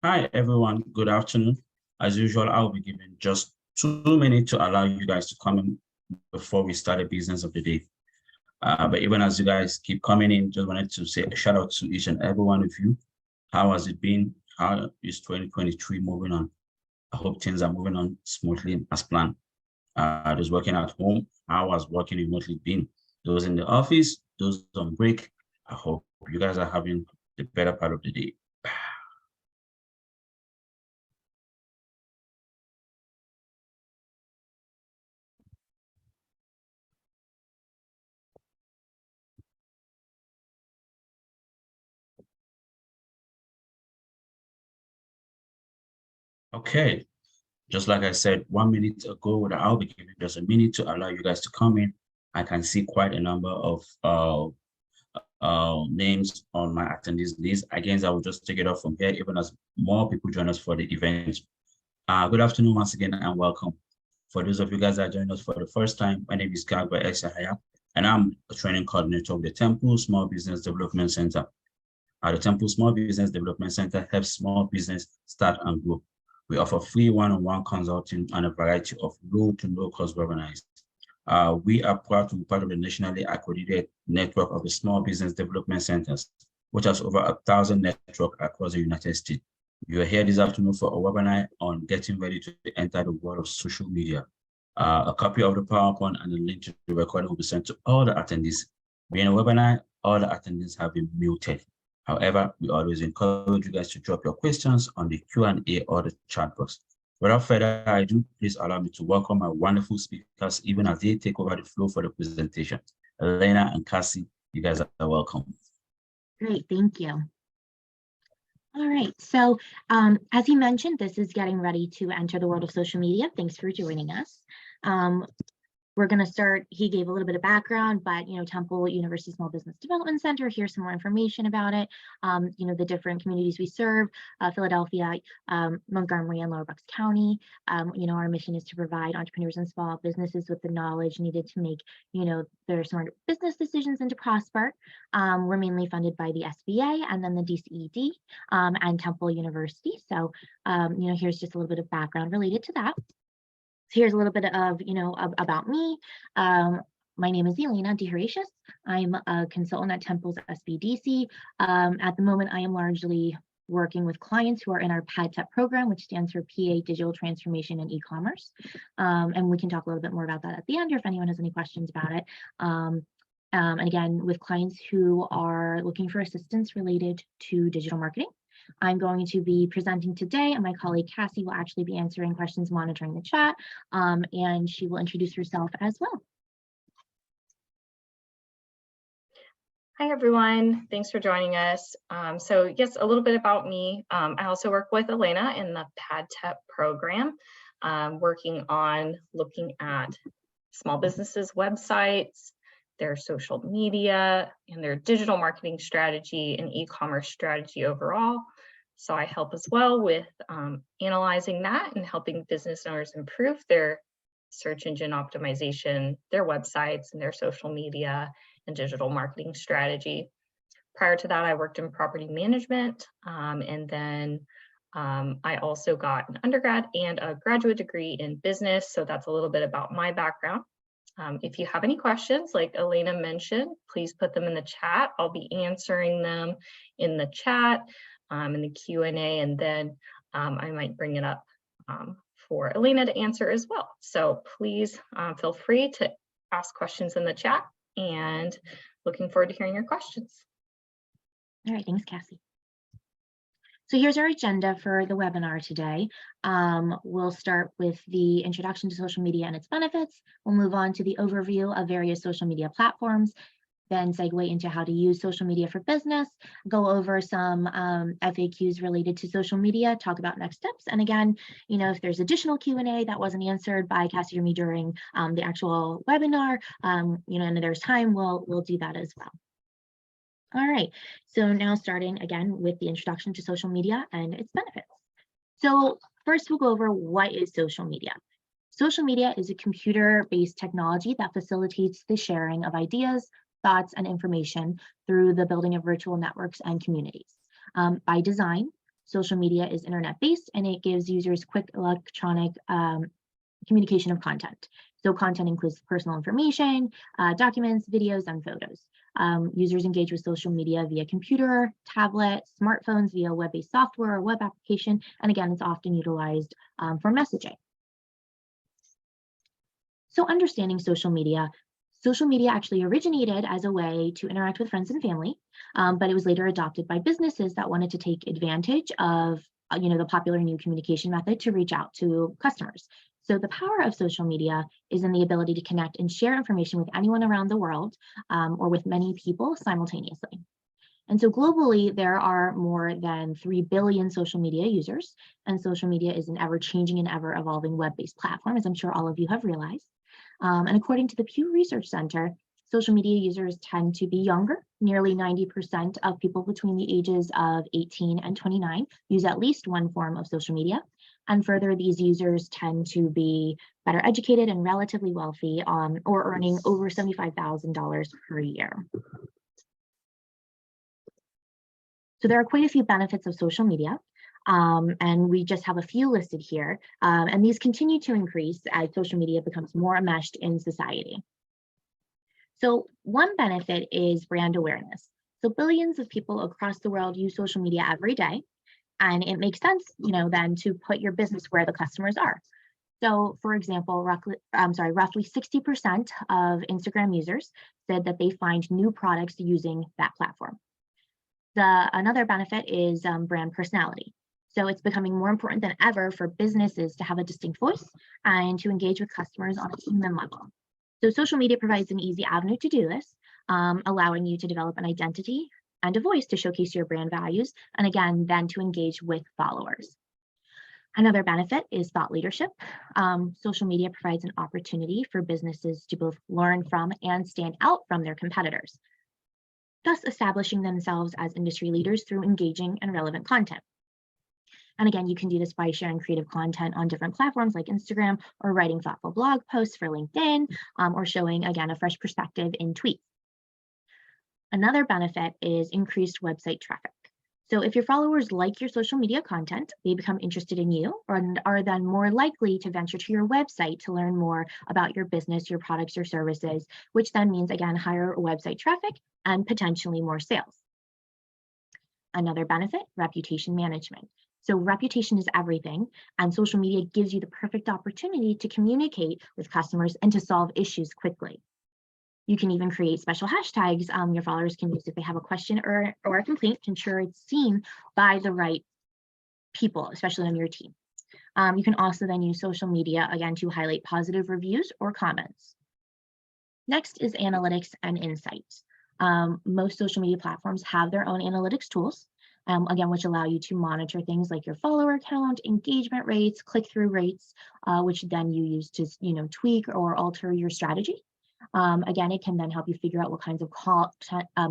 Hi, everyone. Good afternoon. As usual, I'll be giving just 2 minutes to allow you guys to come in before we start the business of the day. But even as you guys keep coming in, just wanted to say a shout out to each and every one of you. How has it been? How is 2023 moving on? I hope things are moving on smoothly as planned. Those working at home, how has working remotely been? Those in the office, those on break, I hope you guys are having the better part of the day. Okay, just like I said 1 minute ago, that I'll be giving just a minute to allow you guys to come in. I can see quite a number of names on my attendees list. Again, I will just take it off from here, even as more people join us for the event. Good afternoon once again and welcome. For those of you guys that are joining us for the first time, my name is Gagba Esahaya, and I'm a training coordinator of the Temple Small Business Development Center. The Temple Small Business Development Center helps small business start and grow. We offer free one-on-one consulting on a variety of low to no-cost webinars. We are proud to be part of the nationally accredited network of the Small Business Development Centers, which has over 1,000 networks across the United States. You are here this afternoon for a webinar on getting ready to enter the world of social media. A copy of the PowerPoint and a link to the recording will be sent to all the attendees. Being a webinar, all the attendees have been muted. However, we always encourage you guys to drop your questions on the Q&A or the chat box. Without further ado, please allow me to welcome my wonderful speakers, even as they take over the floor for the presentation. Elaina and Cassie, you guys are welcome. Great, thank you. All right, so as he mentioned, this is getting ready to enter the world of social media. Thanks for joining us. We're going to start, he gave a little bit of background, but, Temple University Small Business Development Center, here's some more information about it. The different communities we serve, Philadelphia, Montgomery, and Lower Bucks County. Our mission is to provide entrepreneurs and small businesses with the knowledge needed to make, their smart business decisions and to prosper. We're mainly funded by the SBA and then the DCED and Temple University. So, here's just a little bit of background related to that. Here's a little bit of, about me. My name is Elaina DeHoratius. I'm a consultant at Temple's SBDC. At the moment, I am largely working with clients who are in our PADTEP program, which stands for PA Digital Transformation and E-commerce. And we can talk a little bit more about that at the end, or if anyone has any questions about it. And again, with clients who are looking for assistance related to digital marketing. I'm going to be presenting today, and my colleague Cassie will actually be answering questions, monitoring the chat, and she will introduce herself as well. Hi, everyone. Thanks for joining us. So yes, a little bit about me. I also work with Elaina in the PADTEP program, working on looking at small businesses' websites, their social media, and their digital marketing strategy and e-commerce strategy overall. So I help as well with analyzing that and helping business owners improve their search engine optimization, their websites, and their social media and digital marketing strategy. Prior to that, I worked in property management, and then I also got an undergrad and a graduate degree in business. So that's a little bit about my background. If you have any questions, like Elaina mentioned, please put them in the chat. I'll be answering them in the chat, in the Q&A, and then I might bring it up for Elaina to answer as well. So please feel free to ask questions in the chat, and looking forward to hearing your questions. All right, thanks, Cassie. So here's our agenda for the webinar today. We'll start with the introduction to social media and its benefits. We'll move on to the overview of various social media platforms, then segue into how to use social media for business, go over some FAQs related to social media, talk about next steps. And again, if there's additional Q&A that wasn't answered by Cassie or me during the actual webinar, and there's time, we'll do that as well. All right, so now starting again with the introduction to social media and its benefits. So first we'll go over what is social media. Social media is a computer-based technology that facilitates the sharing of ideas, thoughts, and information through the building of virtual networks and communities. By design, social media is internet-based and it gives users quick electronic communication of content. So content includes personal information, documents, videos, and photos. Users engage with social media via computer, tablet, smartphones, via web-based software or web application. And again, it's often utilized for messaging. So understanding social media actually originated as a way to interact with friends and family, but it was later adopted by businesses that wanted to take advantage of the popular new communication method to reach out to customers. So the power of social media is in the ability to connect and share information with anyone around the world or with many people simultaneously. And so globally, there are more than 3 billion social media users, and social media is an ever-changing and ever-evolving web-based platform, as I'm sure all of you have realized. And according to the Pew Research Center, social media users tend to be younger. Nearly 90% of people between the ages of 18 and 29 use at least one form of social media. And further, these users tend to be better educated and relatively wealthy, or earning over $75,000 per year. So there are quite a few benefits of social media. And we just have a few listed here. And these continue to increase as social media becomes more enmeshed in society. So one benefit is brand awareness. So billions of people across the world use social media every day. And it makes sense, then to put your business where the customers are. So for example, roughly 60% of Instagram users said that they find new products using that platform. Another benefit is brand personality. So it's becoming more important than ever for businesses to have a distinct voice and to engage with customers on a human level. So social media provides an easy avenue to do this, allowing you to develop an identity and a voice to showcase your brand values, and again, then to engage with followers. Another benefit is thought leadership. Social media provides an opportunity for businesses to both learn from and stand out from their competitors, thus establishing themselves as industry leaders through engaging and relevant content. And again, you can do this by sharing creative content on different platforms like Instagram, or writing thoughtful blog posts for LinkedIn, or showing, again, a fresh perspective in tweets. Another benefit is increased website traffic. So if your followers like your social media content, they become interested in you and are then more likely to venture to your website to learn more about your business, your products, your services, which then means, again, higher website traffic and potentially more sales. Another benefit, reputation management. So reputation is everything, and social media gives you the perfect opportunity to communicate with customers and to solve issues quickly. You can even create special hashtags your followers can use if they have a question or a complaint to ensure it's seen by the right people, especially on your team. You can also then use social media, again, to highlight positive reviews or comments. Next is analytics and insights. Most social media platforms have their own analytics tools, again, which allow you to monitor things like your follower count, engagement rates, click-through rates, which then you use to tweak or alter your strategy. Again, it can then help you figure out what kinds of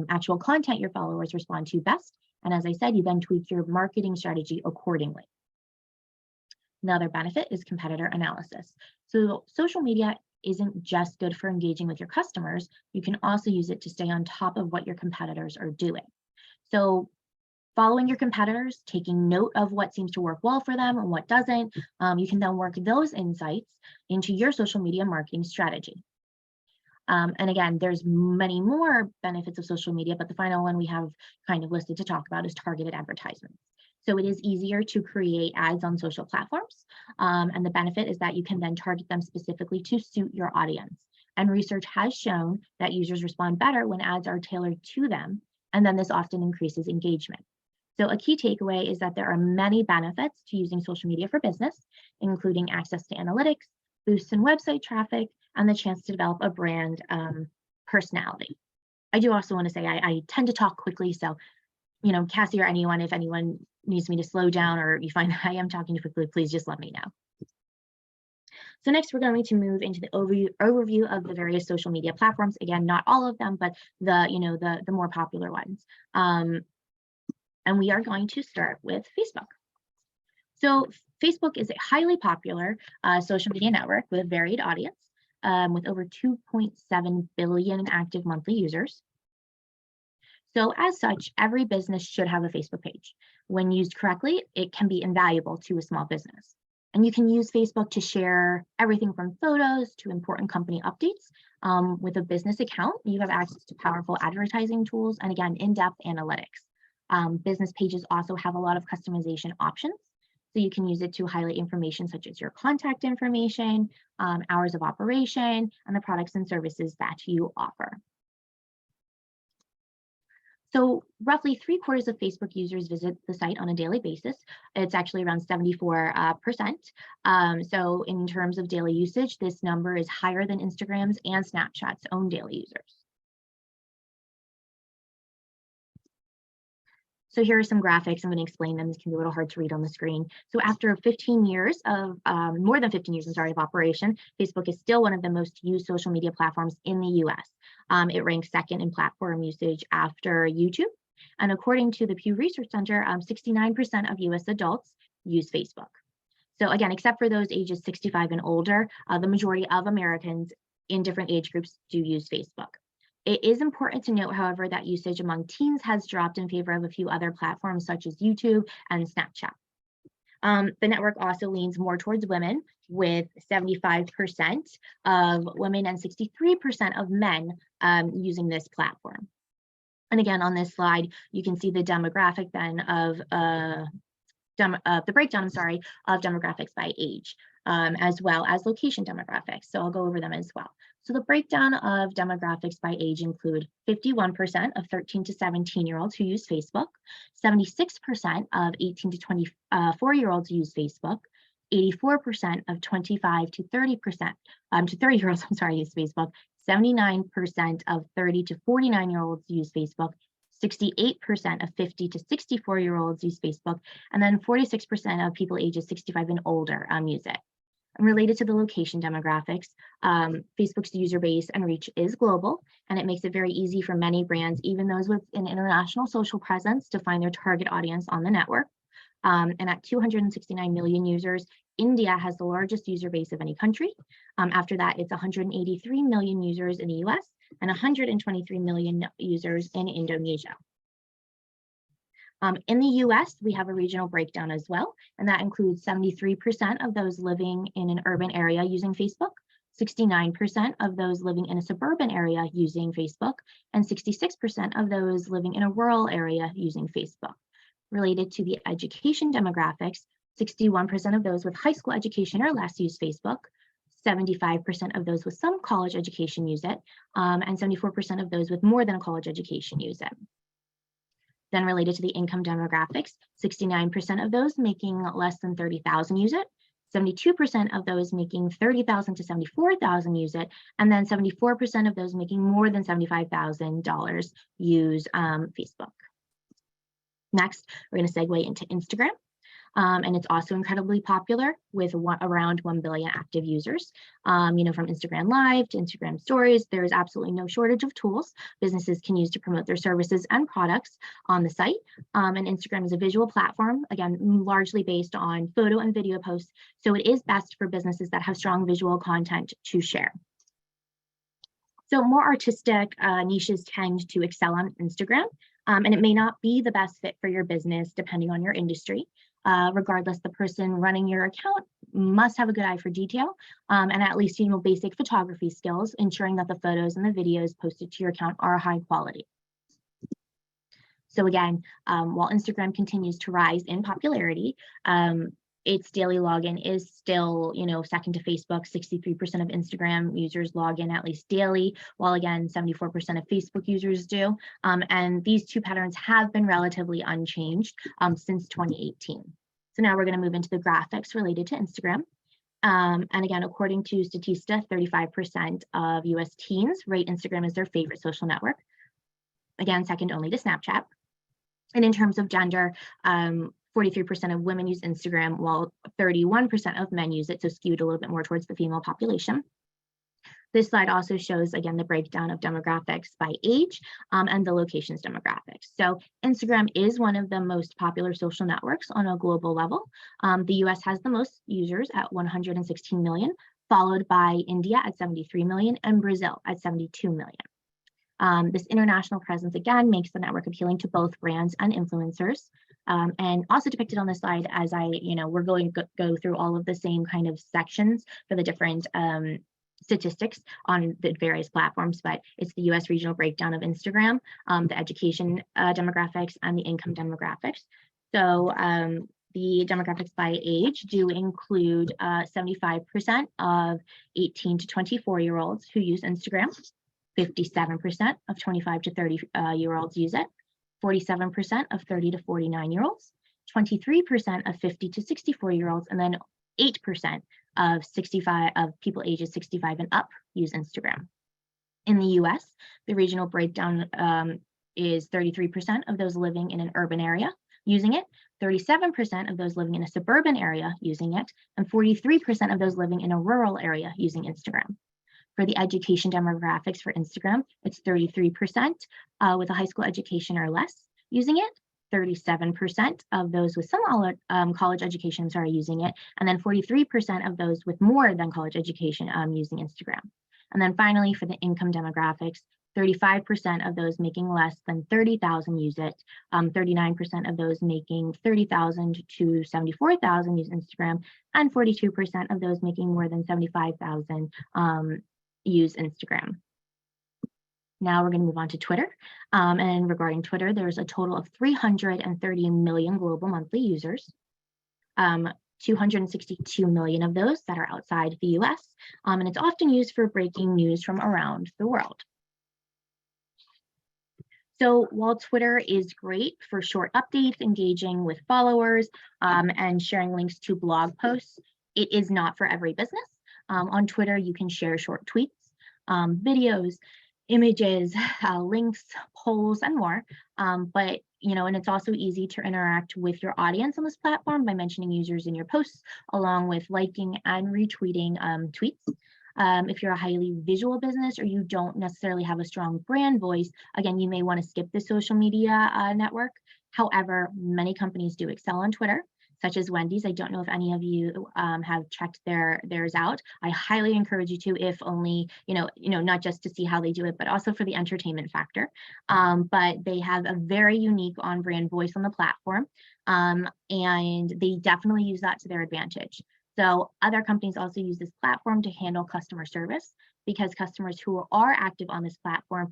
actual content your followers respond to best. And as I said, you then tweak your marketing strategy accordingly. Another benefit is competitor analysis. So social media isn't just good for engaging with your customers. You can also use it to stay on top of what your competitors are doing. So following your competitors, taking note of what seems to work well for them and what doesn't, you can then work those insights into your social media marketing strategy. And again, there's many more benefits of social media, but the final one we have kind of listed to talk about is targeted advertisements. So it is easier to create ads on social platforms. And the benefit is that you can then target them specifically to suit your audience. And research has shown that users respond better when ads are tailored to them. And then this often increases engagement. So a key takeaway is that there are many benefits to using social media for business, including access to analytics, boosts in website traffic, and the chance to develop a brand personality. I do also want to say I tend to talk quickly, so Cassie or anyone, if anyone needs me to slow down or you find I am talking too quickly, please just let me know. So next, we're going to move into the overview of the various social media platforms. Again, not all of them, but the more popular ones. And we are going to start with Facebook. So Facebook is a highly popular social media network with a varied audience, with over 2.7 billion active monthly users. So as such, every business should have a Facebook page. When used correctly, it can be invaluable to a small business. And you can use Facebook to share everything from photos to important company updates. With a business account, you have access to powerful advertising tools and again, in-depth analytics. Business pages also have a lot of customization options. So you can use it to highlight information such as your contact information, hours of operation, and the products and services that you offer. So roughly 3/4 of Facebook users visit the site on a daily basis. It's actually around 74%. So in terms of daily usage, this number is higher than Instagram's and Snapchat's own daily users. So here are some graphics. I'm going to explain them. This can be a little hard to read on the screen. So after 15 years of, more than 15 years, I'm sorry, of operation, Facebook is still one of the most used social media platforms in the US. It ranks second in platform usage after YouTube. And according to the Pew Research Center, 69% of US adults use Facebook. So again, except for those ages 65 and older, the majority of Americans in different age groups do use Facebook. It is important to note, however, that usage among teens has dropped in favor of a few other platforms such as YouTube and Snapchat. The network also leans more towards women, with 75% of women and 63% of men using this platform. And again, on this slide, you can see the demographic then of the breakdown, of demographics by age, as well as location demographics. So I'll go over them as well. So the breakdown of demographics by age include 51% of 13 to 17-year-olds who use Facebook, 76% of 18 to 24-year-olds use Facebook, 84% of 25 to 30-year-olds, use Facebook, 79% of 30 to 49-year-olds use Facebook, 68% of 50 to 64-year-olds use Facebook, and then 46% of people ages 65 and older use it. And related to the location demographics, Facebook's user base and reach is global, and it makes it very easy for many brands, even those with an international social presence, to find their target audience on the network. And at 269 million users, India has the largest user base of any country. After that, it's 183 million users in the US and 123 million users in Indonesia. In the US, we have a regional breakdown as well, and that includes 73% of those living in an urban area using Facebook, 69% of those living in a suburban area using Facebook, and 66% of those living in a rural area using Facebook. Related to the education demographics, 61% of those with high school education or less use Facebook, 75% of those with some college education use it, and 74% of those with more than a college education use it. Then related to the income demographics, 69% of those making less than 30,000 use it, 72% of those making 30,000 to 74,000 use it, and then 74% of those making more than $75,000 use Facebook. Next, we're going to segue into Instagram. And it's also incredibly popular with around 1 billion active users. From Instagram Live to Instagram Stories, there is absolutely no shortage of tools businesses can use to promote their services and products on the site. And Instagram is a visual platform, again, largely based on photo and video posts. So it is best for businesses that have strong visual content to share. So more artistic niches tend to excel on Instagram, and it may not be the best fit for your business depending on your industry. Regardless, the person running your account must have a good eye for detail and at least basic photography skills, ensuring that the photos and the videos posted to your account are high quality. So again, while Instagram continues to rise in popularity, its daily login is still, second to Facebook. 63% of Instagram users log in at least daily, while again, 74% of Facebook users do. And these two patterns have been relatively unchanged since 2018. So now we're going to move into the graphics related to Instagram. And again, according to Statista, 35% of US teens rate Instagram as their favorite social network. Again, second only to Snapchat. And in terms of gender, 43% of women use Instagram, while 31% of men use it, so skewed a little bit more towards the female population. This slide also shows, again, the breakdown of demographics by age and the locations demographics. So Instagram is one of the most popular social networks on a global level. The US has the most users at 116 million, followed by India at 73 million and Brazil at 72 million. This international presence, again, makes the network appealing to both brands and influencers. And also depicted on the slide as we're going to go through all of the same kind of sections for the different statistics on the various platforms, but it's the US regional breakdown of Instagram, the education demographics, and the income demographics. So the demographics by age do include 75% of 18 to 24-year-olds who use Instagram, 57% of 25 to 30-year-olds use it, 47% of 30 to 49-year-olds, 23% of 50 to 64-year-olds, and then 8% of people ages 65 and up use Instagram. In the US, the regional breakdown is 33% of those living in an urban area using it, 37% of those living in a suburban area using it, and 43% of those living in a rural area using Instagram. For the education demographics for Instagram, it's 33% with a high school education or less using it, 37% of those with some college education are using it, and then 43% of those with more than college education using Instagram. And then finally, for the income demographics, 35% of those making less than 30,000 use it, 39% of those making 30,000 to 74,000 use Instagram, and 42% of those making more than 75,000 use Instagram. Now we're going to move on to Twitter. And regarding Twitter, there's a total of 330 million global monthly users, 262 million of those that are outside the US, and it's often used for breaking news from around the world. So while Twitter is great for short updates, engaging with followers, and sharing links to blog posts, it is not for every business. On Twitter, you can share short tweets, videos, images, links, polls, and more. But and it's also easy to interact with your audience on this platform by mentioning users in your posts, along with liking and retweeting tweets. If you're a highly visual business or you don't necessarily have a strong brand voice, again, you may want to skip the social media network. However, many companies do excel on Twitter, such as Wendy's. I don't know if any of you have checked theirs out. I highly encourage you to, if only, not just to see how they do it, but also for the entertainment factor. But they have a very unique on-brand voice on the platform, and they definitely use that to their advantage. So other companies also use this platform to handle customer service, because customers who are active on this platform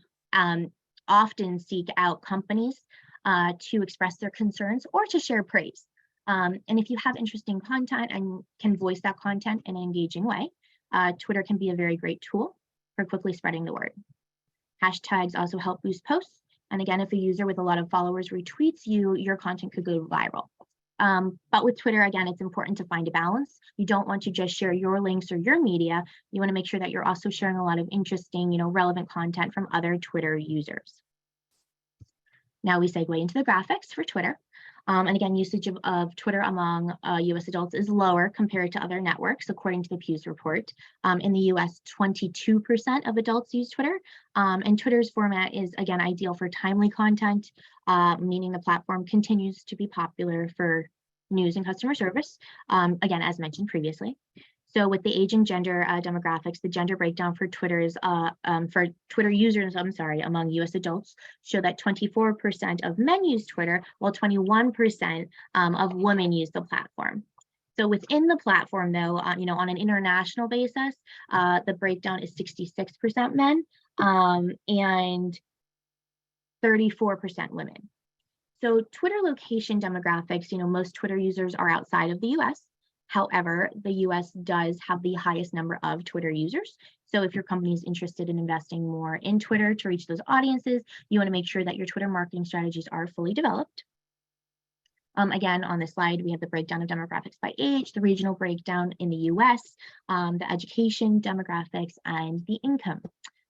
often seek out companies to express their concerns or to share praise. And if you have interesting content and can voice that content in an engaging way, Twitter can be a very great tool for quickly spreading the word. Hashtags also help boost posts. And again, if a user with a lot of followers retweets you, your content could go viral. But with Twitter, again, it's important to find a balance. You don't want to just share your links or your media. You want to make sure that you're also sharing a lot of interesting, relevant content from other Twitter users. Now we segue into the graphics for Twitter. And again, usage of Twitter among US adults is lower compared to other networks, according to the Pew's report. In the US, 22% of adults use Twitter. And Twitter's format is, again, ideal for timely content, meaning the platform continues to be popular for news and customer service, again, as mentioned previously. So with the age and gender demographics, the gender breakdown for Twitter users, among US adults show that 24% of men use Twitter, while 21% of women use the platform. So within the platform, though, on an international basis, the breakdown is 66% men and 34% women. So Twitter location demographics, most Twitter users are outside of the US. However, the US does have the highest number of Twitter users. So if your company is interested in investing more in Twitter to reach those audiences, you want to make sure that your Twitter marketing strategies are fully developed. Again, on this slide, we have the breakdown of demographics by age, the regional breakdown in the US, the education demographics, and the income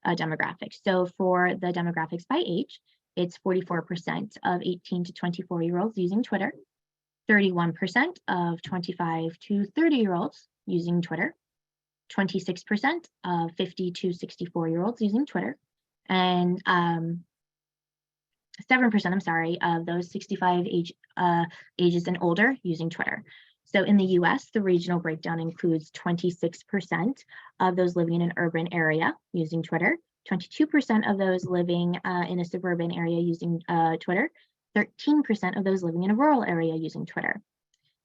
demographics. So for the demographics by age, it's 44% of 18 to 24-year-olds using Twitter, 31% of 25 to 30-year-olds using Twitter, 26% of 50 to 64-year-olds using Twitter, and 7%, of those 65 ages and older using Twitter. So in the US, the regional breakdown includes 26% of those living in an urban area using Twitter, 22% of those living in a suburban area using Twitter, 13% of those living in a rural area using Twitter.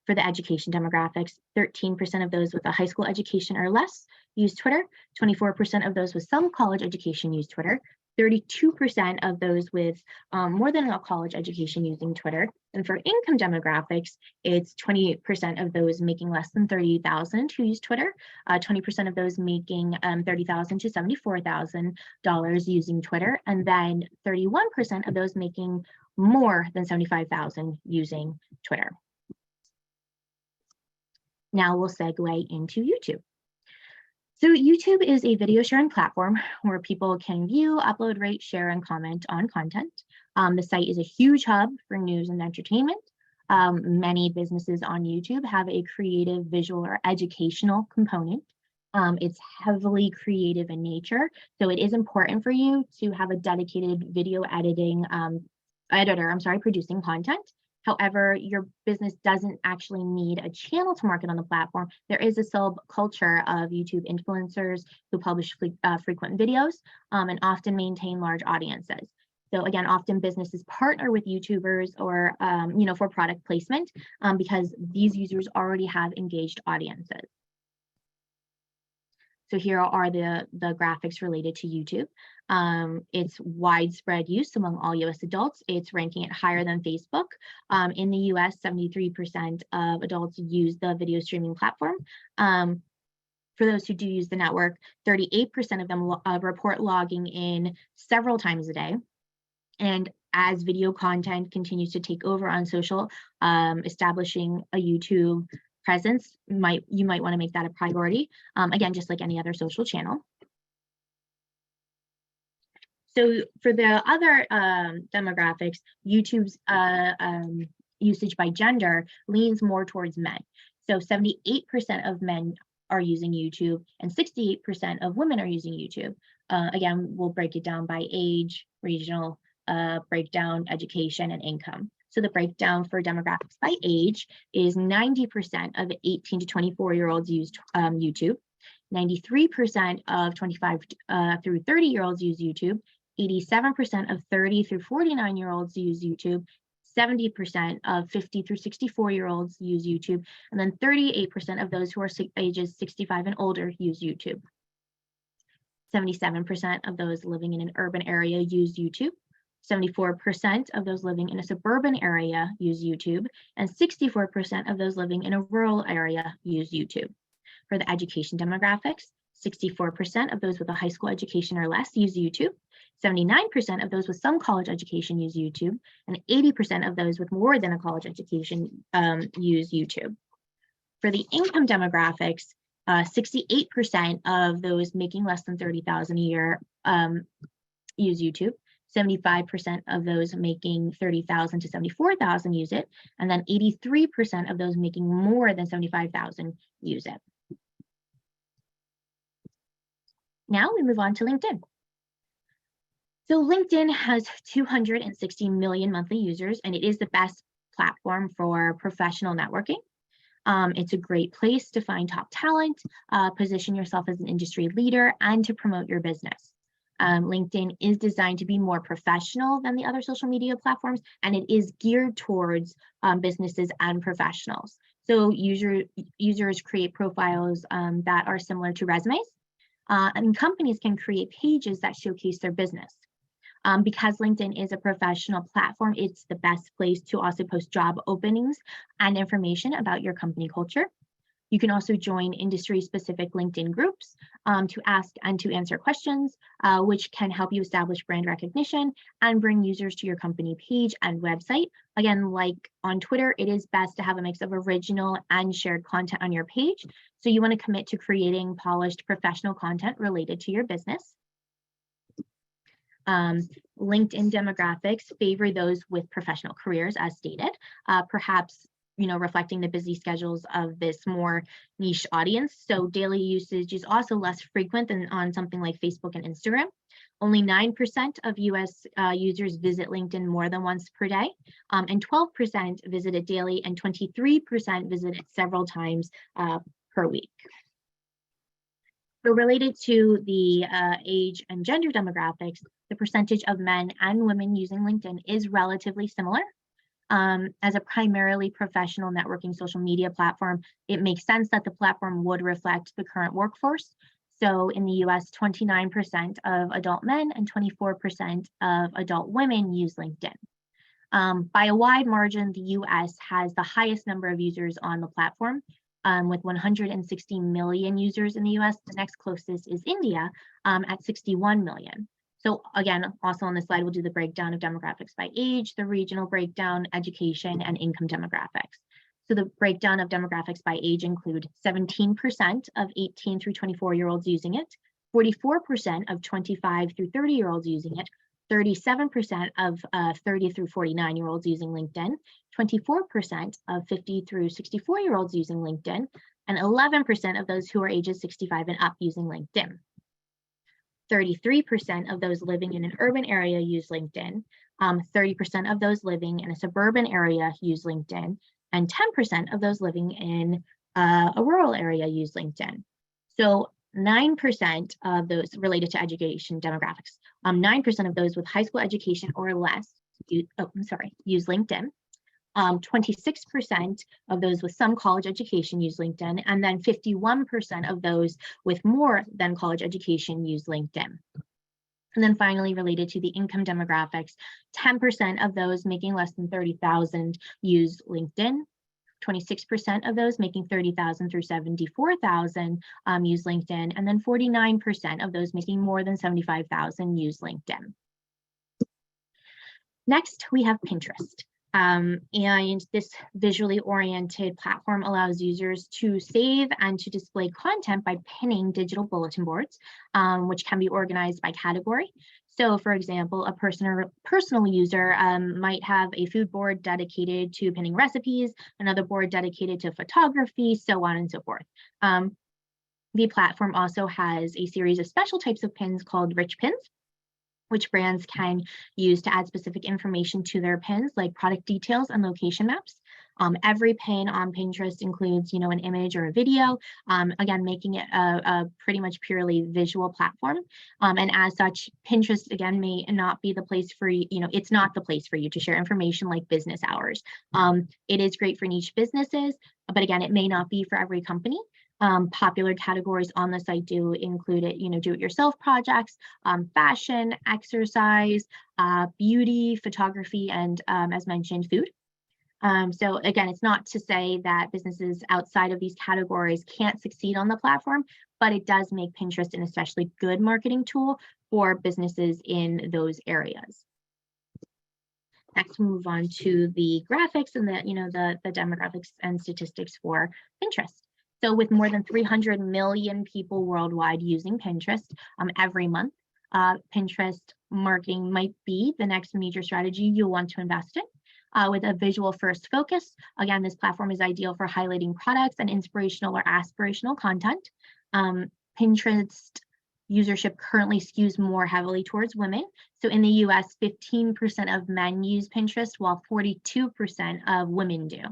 For the education demographics, 13% of those with a high school education or less use Twitter, 24% of those with some college education use Twitter, 32% of those with more than a college education using Twitter. And for income demographics, it's 28% of those making less than $30,000 who use Twitter, 20% of those making $30,000 to $74,000 using Twitter, and then 31% of those making more than $75,000 using Twitter. Now we'll segue into YouTube. So YouTube is a video sharing platform where people can view, upload, rate, share, and comment on content. The site is a huge hub for news and entertainment. Many businesses on YouTube have a creative, visual, or educational component. It's heavily creative in nature, so it is important for you to have a dedicated video editing editor, producing content. However, your business doesn't actually need a channel to market on the platform. There is a subculture of YouTube influencers who publish frequent videos and often maintain large audiences. So again, often businesses partner with YouTubers or for product placement because these users already have engaged audiences. So here are the graphics related to YouTube. It's widespread use among all US adults. It's ranking it higher than Facebook. In the US, 73% of adults use the video streaming platform. For those who do use the network, 38% of them report logging in several times a day. And as video content continues to take over on social, establishing a YouTube presence, you might want to make that a priority. Again, just like any other social channel. So for the other demographics, YouTube's usage by gender leans more towards men. So 78% of men are using YouTube and 68% of women are using YouTube. Again, we'll break it down by age, regional breakdown, education, and income. So the breakdown for demographics by age is 90% of 18 to 24-year-olds use YouTube, 93% of 25 through 30-year-olds use YouTube, 87% of 30 through 49-year-olds use YouTube, 70% of 50 through 64-year-olds use YouTube, and then 38% of those who are ages 65 and older use YouTube. 77% of those living in an urban area use YouTube. 74% of those living in a suburban area use YouTube, and 64% of those living in a rural area use YouTube. For the education demographics, 64% of those with a high school education or less use YouTube, 79% of those with some college education use YouTube, and 80% of those with more than a college education use YouTube. For the income demographics, 68% of those making less than $30,000 a year use YouTube. 75% of those making $30,000 to $74,000 use it, and then 83% of those making more than $75,000 use it. Now we move on to LinkedIn. So LinkedIn has 260 million monthly users, and it is the best platform for professional networking. It's a great place to find top talent, position yourself as an industry leader, and to promote your business. LinkedIn is designed to be more professional than the other social media platforms, and it is geared towards businesses and professionals. So users create profiles that are similar to resumes, and companies can create pages that showcase their business. Because LinkedIn is a professional platform, it's the best place to also post job openings and information about your company culture. You can also join industry-specific LinkedIn groups to ask and to answer questions, which can help you establish brand recognition and bring users to your company page and website. Again, like on Twitter, it is best to have a mix of original and shared content on your page. So you want to commit to creating polished professional content related to your business. LinkedIn demographics favor those with professional careers, as stated, perhaps reflecting the busy schedules of this more niche audience. So daily usage is also less frequent than on something like Facebook and Instagram. Only 9% of US users visit LinkedIn more than once per day, and 12% visit it daily, and 23% visit it several times per week. So related to the age and gender demographics, the percentage of men and women using LinkedIn is relatively similar. As a primarily professional networking social media platform, it makes sense that the platform would reflect the current workforce. So in the US, 29% of adult men and 24% of adult women use LinkedIn. By a wide margin, the US has the highest number of users on the platform, with 160 million users in the US. The next closest is India at 61 million. So again, also on this slide, we'll do the breakdown of demographics by age, the regional breakdown, education, and income demographics. So the breakdown of demographics by age include 17% of 18 through 24-year-olds using it, 44% of 25 through 30-year-olds using it, 37% of 30 through 49-year-olds using LinkedIn, 24% of 50 through 64-year-olds using LinkedIn, and 11% of those who are ages 65 and up using LinkedIn. 33% of those living in an urban area use LinkedIn, 30% of those living in a suburban area use LinkedIn, and 10% of those living in a rural area use LinkedIn. So 9% of those related to education demographics, 9% of those with high school education or less use LinkedIn. 26% of those with some college education use LinkedIn, and then 51% of those with more than college education use LinkedIn. And then finally, related to the income demographics, 10% of those making less than 30,000 use LinkedIn. 26% of those making 30,000 through 74,000 use LinkedIn, and then 49% of those making more than 75,000 use LinkedIn. Next, we have Pinterest. And this visually oriented platform allows users to save and to display content by pinning digital bulletin boards, which can be organized by category. So for example, a personal user might have a food board dedicated to pinning recipes, another board dedicated to photography, so on and so forth. The platform also has a series of special types of pins called rich pins, which brands can use to add specific information to their pins, like product details and location maps. Every pin on Pinterest includes, an image or a video, again, making it a pretty much purely visual platform. And as such, Pinterest, again, may not be the place for you, it's not the place for you to share information like business hours. It is great for niche businesses, but again, it may not be for every company. Popular categories on the site do include do-it-yourself projects, fashion, exercise, beauty, photography, and as mentioned, food. So again, it's not to say that businesses outside of these categories can't succeed on the platform, but it does make Pinterest an especially good marketing tool for businesses in those areas. Next, we'll move on to the graphics and the demographics and statistics for Pinterest. So with more than 300 million people worldwide using Pinterest every month, Pinterest marketing might be the next major strategy you'll want to invest in. With a visual first focus, again, this platform is ideal for highlighting products and inspirational or aspirational content. Pinterest usership currently skews more heavily towards women. So in the US, 15% of men use Pinterest, while 42% of women do.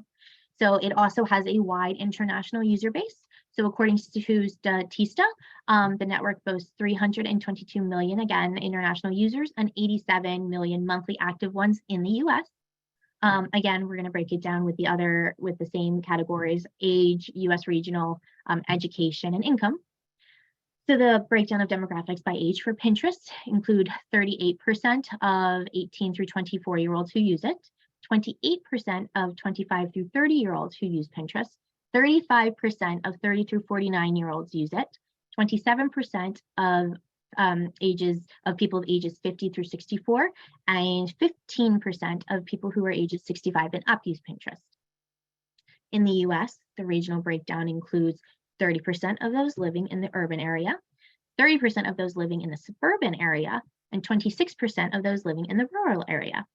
So it also has a wide international user base. So according to Statista, the network boasts 322 million, again, international users and 87 million monthly active ones in the US. Again, we're going to break it down with the same categories: age, US regional, education, and income. So the breakdown of demographics by age for Pinterest include 38% of 18 through 24-year-olds who use it, 28% of 25 through 30-year-olds who use Pinterest, 35% of 30 through 49-year-olds use it, 27% of people of ages 50 through 64, and 15% of people who are ages 65 and up use Pinterest. In the US, the regional breakdown includes 30% of those living in the urban area, 30% of those living in the suburban area, and 26% of those living in the rural area.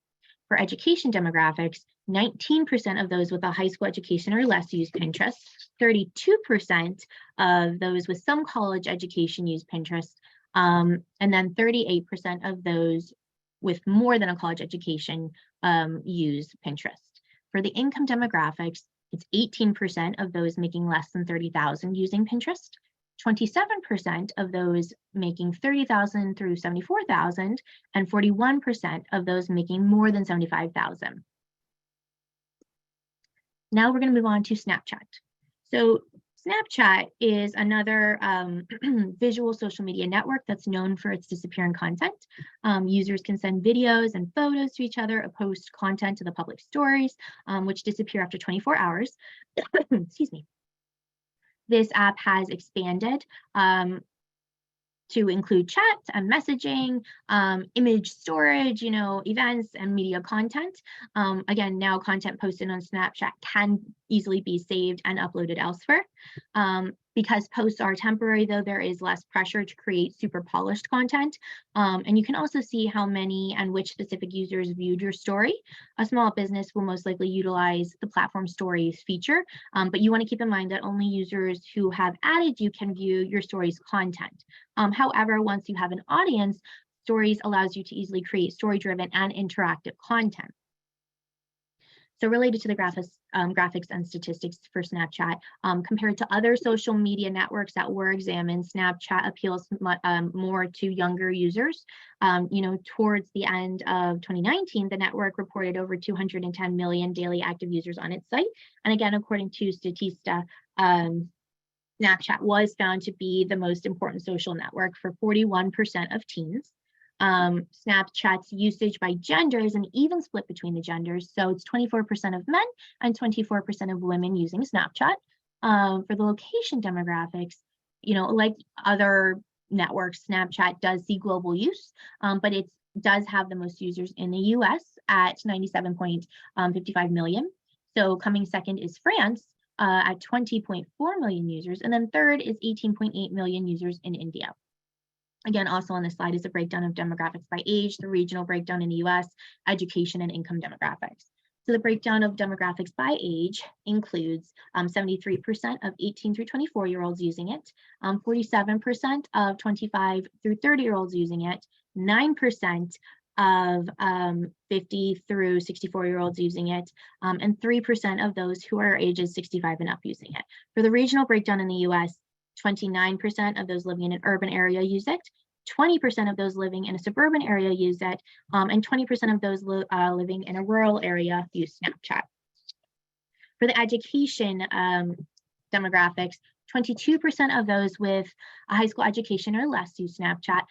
For education demographics, 19% of those with a high school education or less use Pinterest, 32% of those with some college education use Pinterest, and then 38% of those with more than a college education use Pinterest. For the income demographics, it's 18% of those making less than 30,000 using Pinterest, 27% of those making 30,000 through 74,000, and 41% of those making more than 75,000. Now we're going to move on to Snapchat. So Snapchat is another visual social media network that's known for its disappearing content. Users can send videos and photos to each other, or post content to the public stories, which disappear after 24 hours. Excuse me. This app has expanded to include chat and messaging, image storage, events and media content. Again, now content posted on Snapchat can easily be saved and uploaded elsewhere. Because posts are temporary, though, there is less pressure to create super polished content. And you can also see how many and which specific users viewed your story. A small business will most likely utilize the platform stories feature, but you want to keep in mind that only users who have added you can view your story's content. However, once you have an audience, stories allows you to easily create story-driven and interactive content. So related to the graphics and statistics for Snapchat, compared to other social media networks that were examined, Snapchat appeals more to younger users. Towards the end of 2019, the network reported over 210 million daily active users on its site. And again, according to Statista, Snapchat was found to be the most important social network for 41% of teens. Snapchat's usage by gender is an even split between the genders. So it's 24% of men and 24% of women using Snapchat. For the location demographics, like other networks, Snapchat does see global use, but it does have the most users in the US at 97.55 million. So coming second is France at 20.4 million users. And then third is 18.8 million users in India. Again, also on this slide is a breakdown of demographics by age, the regional breakdown in the US, education and income demographics. So the breakdown of demographics by age includes 73% of 18 through 24-year-olds using it, 47% of 25 through 30-year-olds using it, 9% of 50 through 64-year-olds using it, and 3% of those who are ages 65 and up using it. For the regional breakdown in the US, 29% of those living in an urban area use it, 20% of those living in a suburban area use it, and 20% of those living in a rural area use Snapchat. For the education demographics, 22% of those with a high school education or less use Snapchat,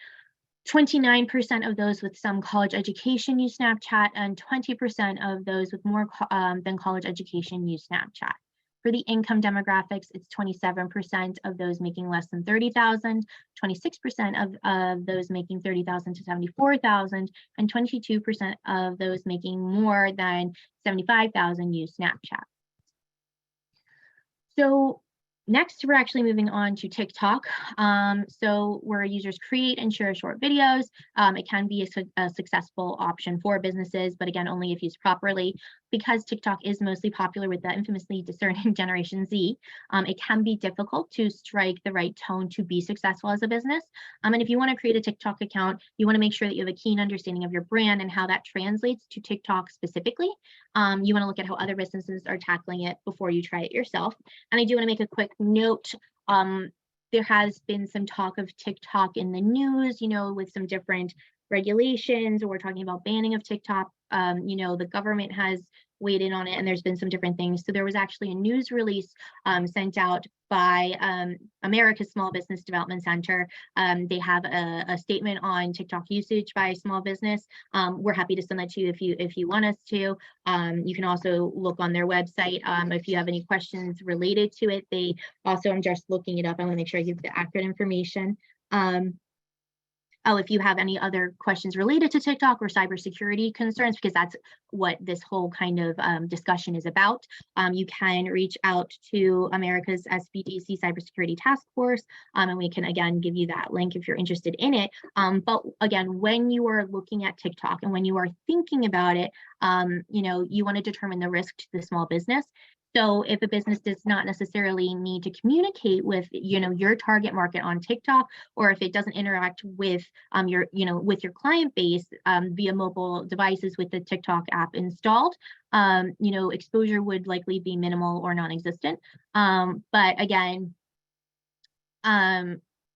29% of those with some college education use Snapchat, and 20% of those with more than college education use Snapchat. For the income demographics, it's 27% of those making less than 30,000, 26% of those making 30,000 to 74,000, and 22% of those making more than 75,000 use Snapchat. So next, we're actually moving on to TikTok. So where users create and share short videos, it can be a successful option for businesses, but again, only if used properly. Because TikTok is mostly popular with the infamously discerning Generation Z, it can be difficult to strike the right tone to be successful as a business. And if you want to create a TikTok account, you want to make sure that you have a keen understanding of your brand and how that translates to TikTok specifically. You want to look at how other businesses are tackling it before you try it yourself. And I do want to make a quick note. There has been some talk of TikTok in the news, with some different regulations, or we're talking about banning of TikTok. The government has weighed in on it, and there's been some different things. So there was actually a news release sent out by America's Small Business Development Center. They have a statement on TikTok usage by small business. We're happy to send that to you if you want us to. You can also look on their website if you have any questions related to it. They also, I'm just looking it up. I want to make sure I give the accurate information. If you have any other questions related to TikTok or cybersecurity concerns, because that's what this whole kind of discussion is about, you can reach out to America's SBDC Cybersecurity Task Force, and we can again give you that link if you're interested in it. But again, when you are looking at TikTok and when you are thinking about it, you want to determine the risk to the small business. So if a business does not necessarily need to communicate with, your target market on TikTok, or if it doesn't interact with with your client base via mobile devices with the TikTok app installed, exposure would likely be minimal or non-existent. But again,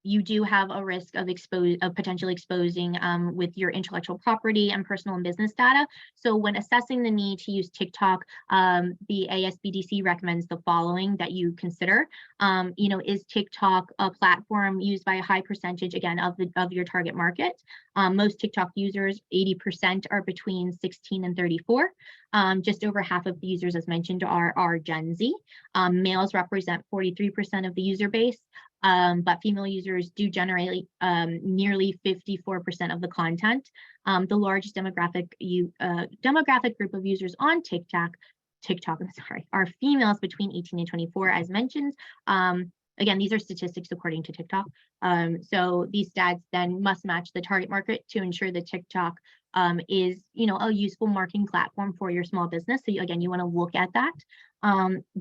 you do have a risk of potentially exposing with your intellectual property and personal and business data. So when assessing the need to use TikTok, the ASBDC recommends the following that you consider. Is TikTok a platform used by a high percentage, again, of your target market? Most TikTok users, 80%, are between 16 and 34. Just over half of the users, as mentioned, are Gen Z. Males represent 43% of the user base. But female users do generate nearly 54% of the content. The largest demographic group of users on TikTok, are females between 18 and 24, as mentioned. Again, these are statistics according to TikTok. So these stats then must match the target market to ensure that TikTok is, a useful marketing platform for your small business. So again, you want to look at that.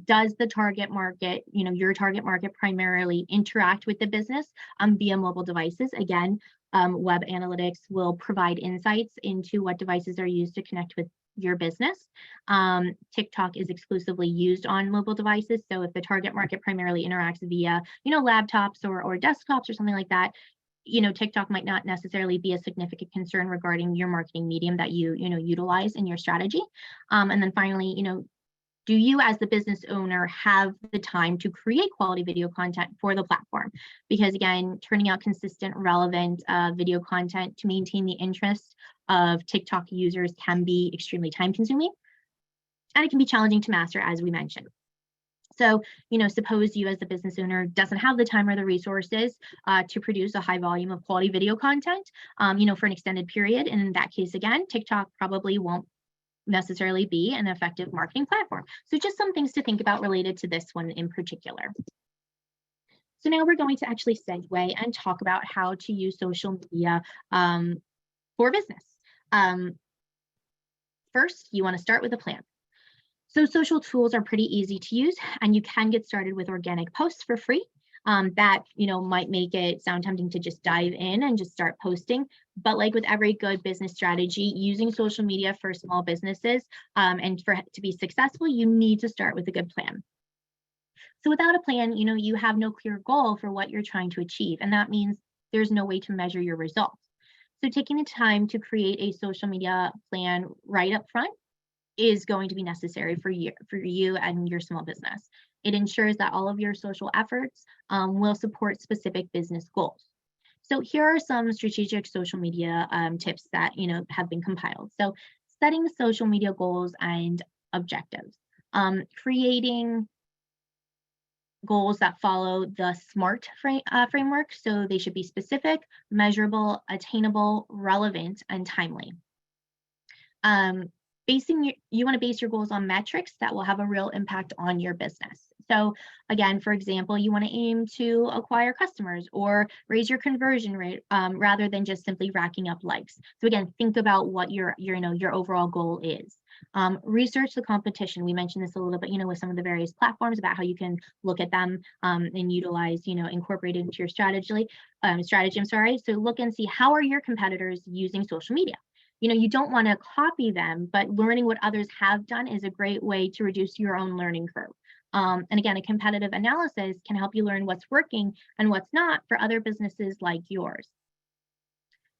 Does the target market, your target market, primarily interact with the business via mobile devices? Again, web analytics will provide insights into what devices are used to connect with your business. TikTok is exclusively used on mobile devices. So if the target market primarily interacts via, laptops or desktops or something like that, TikTok might not necessarily be a significant concern regarding your marketing medium that you utilize in your strategy. And then finally, do you as the business owner have the time to create quality video content for the platform? Because again, turning out consistent, relevant video content to maintain the interest of TikTok users can be extremely time consuming, and it can be challenging to master, as we mentioned. So, suppose you as the business owner doesn't have the time or the resources to produce a high volume of quality video content, for an extended period. And in that case, again, TikTok probably won't necessarily be an effective marketing platform. So just some things to think about related to this one in particular. So now we're going to actually segue and talk about how to use social media for business. First, you want to start with a plan. So social tools are pretty easy to use, and you can get started with organic posts for free. That might make it sound tempting to just dive in and just start posting. But like with every good business strategy, using social media for small businesses and to be successful, you need to start with a good plan. So without a plan, you have no clear goal for what you're trying to achieve, and that means there's no way to measure your results. So taking the time to create a social media plan right up front is going to be necessary for you and your small business. It ensures that all of your social efforts will support specific business goals. So here are some strategic social media tips that have been compiled. So setting social media goals and objectives, creating goals that follow the SMART framework. So they should be specific, measurable, attainable, relevant, and timely. You want to base your goals on metrics that will have a real impact on your business. So again, for example, you want to aim to acquire customers or raise your conversion rate rather than just simply racking up likes. So again, think about what your overall goal is. Research the competition. We mentioned this a little bit, with some of the various platforms about how you can look at them and utilize, incorporate it into your strategy. So look and see, how are your competitors using social media? You don't want to copy them, but learning what others have done is a great way to reduce your own learning curve. And again, a competitive analysis can help you learn what's working and what's not for other businesses like yours.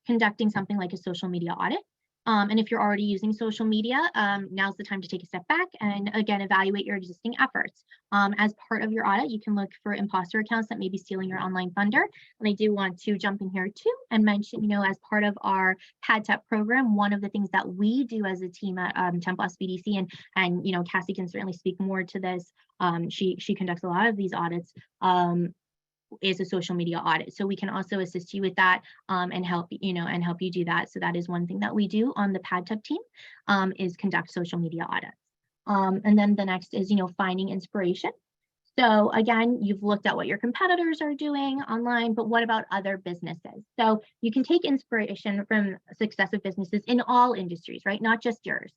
Conducting something like a social media audit. And if you're already using social media, now's the time to take a step back and again, evaluate your existing efforts. As part of your audit, you can look for imposter accounts that may be stealing your online funder. And I do want to jump in here too and mention, as part of our PadTep program, one of the things that we do as a team at Temple SBDC, and Cassie can certainly speak more to this. She conducts a lot of these audits. Is a social media audit. So we can also assist you with that and help you do that. So that is one thing that we do on the PadTep team is conduct social media audits. And then the next is, finding inspiration. So again, you've looked at what your competitors are doing online, but what about other businesses? So you can take inspiration from successive businesses in all industries, right? Not just yours.